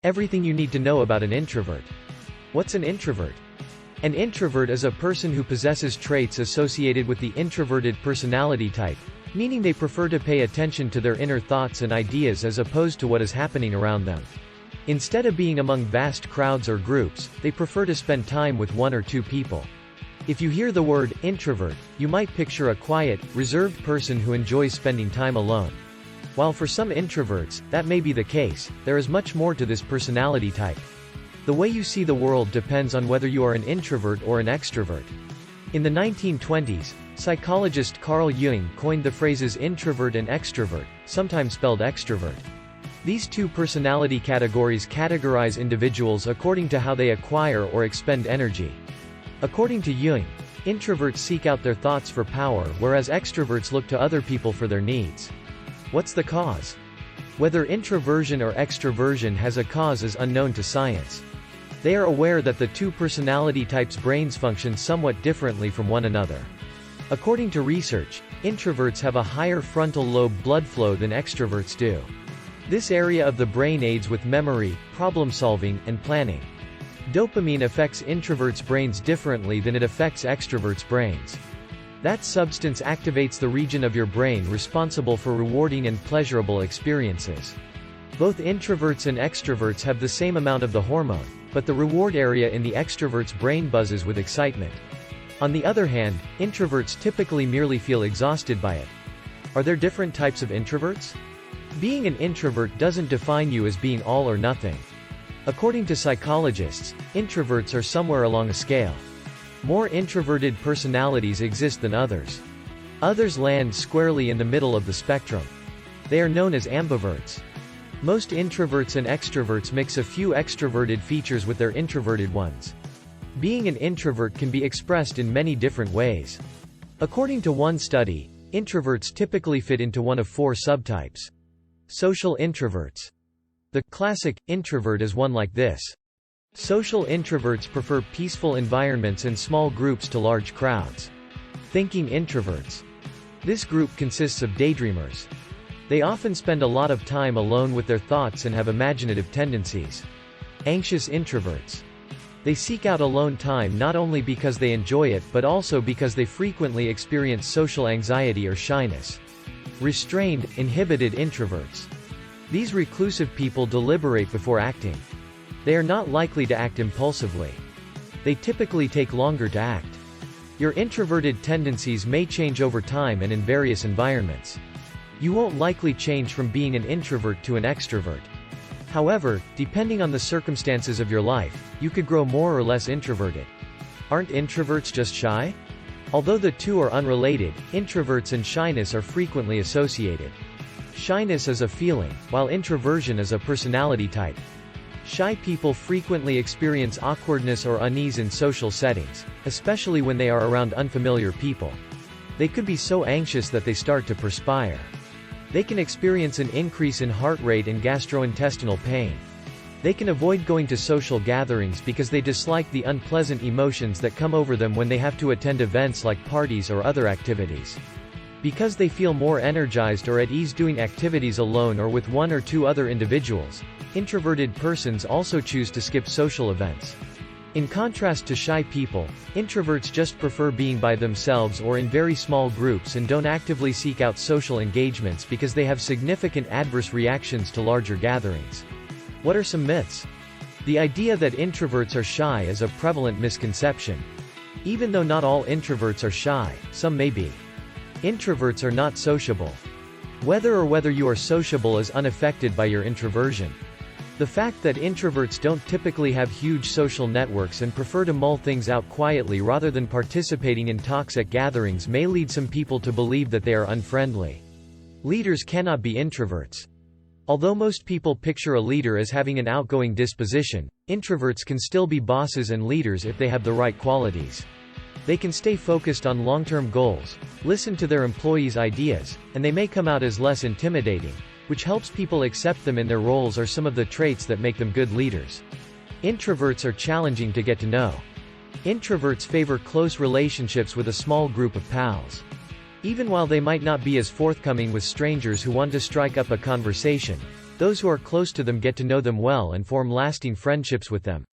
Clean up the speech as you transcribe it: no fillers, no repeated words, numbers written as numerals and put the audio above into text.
Everything you need to know about an introvert. What's an introvert? An introvert is a person who possesses traits associated with the introverted personality type, meaning they prefer to pay attention to their inner thoughts and ideas as opposed to what is happening around them. Instead of being among vast crowds or groups, they prefer to spend time with one or two people. If you hear the word introvert, you might picture a quiet, reserved person who enjoys spending time alone. While for some introverts, that may be the case, there is much more to this personality type. The way you see the world depends on whether you are an introvert or an extrovert. In the 1920s, psychologist Carl Jung coined the phrases introvert and extrovert, sometimes spelled extrovert. These two personality categories categorize individuals according to how they acquire or expend energy. According to Jung, introverts seek out their thoughts for power, whereas extroverts look to other people for their needs. What's the cause? Whether introversion or extroversion has a cause is unknown to science. They are aware that the two personality types' brains function somewhat differently from one another. According to research, introverts have a higher frontal lobe blood flow than extroverts do. This area of the brain aids with memory, problem-solving, and planning. Dopamine affects introverts' brains differently than it affects extroverts' brains. That substance activates the region of your brain responsible for rewarding and pleasurable experiences. Both introverts and extroverts have the same amount of the hormone, but the reward area in the extrovert's brain buzzes with excitement. On the other hand, introverts typically merely feel exhausted by it. Are there different types of introverts? Being an introvert doesn't define you as being all or nothing. According to psychologists, introverts are somewhere along a scale. More introverted personalities exist than others. Others land squarely in the middle of the spectrum. They are known as ambiverts. Most introverts and extroverts mix a few extroverted features with their introverted ones. Being an introvert can be expressed in many different ways. According to one study, introverts typically fit into one of four subtypes. Social introverts. The classic introvert is one like this. Social introverts prefer peaceful environments and small groups to large crowds. Thinking introverts. This group consists of daydreamers. They often spend a lot of time alone with their thoughts and have imaginative tendencies. Anxious introverts. They seek out alone time not only because they enjoy it but also because they frequently experience social anxiety or shyness. Restrained, inhibited introverts. These reclusive people deliberate before acting. They are not likely to act impulsively. They typically take longer to act. Your introverted tendencies may change over time and in various environments. You won't likely change from being an introvert to an extrovert. However, depending on the circumstances of your life, you could grow more or less introverted. Aren't introverts just shy? Although the two are unrelated, introverts and shyness are frequently associated. Shyness is a feeling, while introversion is a personality type. Shy people frequently experience awkwardness or unease in social settings, especially when they are around unfamiliar people. They could be so anxious that they start to perspire. They can experience an increase in heart rate and gastrointestinal pain. They can avoid going to social gatherings because they dislike the unpleasant emotions that come over them when they have to attend events like parties or other activities. Because they feel more energized or at ease doing activities alone or with one or two other individuals, introverted persons also choose to skip social events. In contrast to shy people, introverts just prefer being by themselves or in very small groups and don't actively seek out social engagements because they have significant adverse reactions to larger gatherings. What are some myths? The idea that introverts are shy is a prevalent misconception. Even though not all introverts are shy, some may be. Introverts are not sociable. Whether you are sociable is unaffected by your introversion. The fact that introverts don't typically have huge social networks and prefer to mull things out quietly rather than participating in toxic gatherings may lead some people to believe that they are unfriendly. Leaders cannot be introverts. Although most people picture a leader as having an outgoing disposition, introverts can still be bosses and leaders if they have the right qualities. They can stay focused on long-term goals, listen to their employees' ideas, and they may come out as less intimidating, which helps people accept them in their roles. Are some of the traits that make them good leaders. Introverts are challenging to get to know. Introverts favor close relationships with a small group of pals. Even while they might not be as forthcoming with strangers who want to strike up a conversation, Those who are close to them get to know them well and form lasting friendships with them.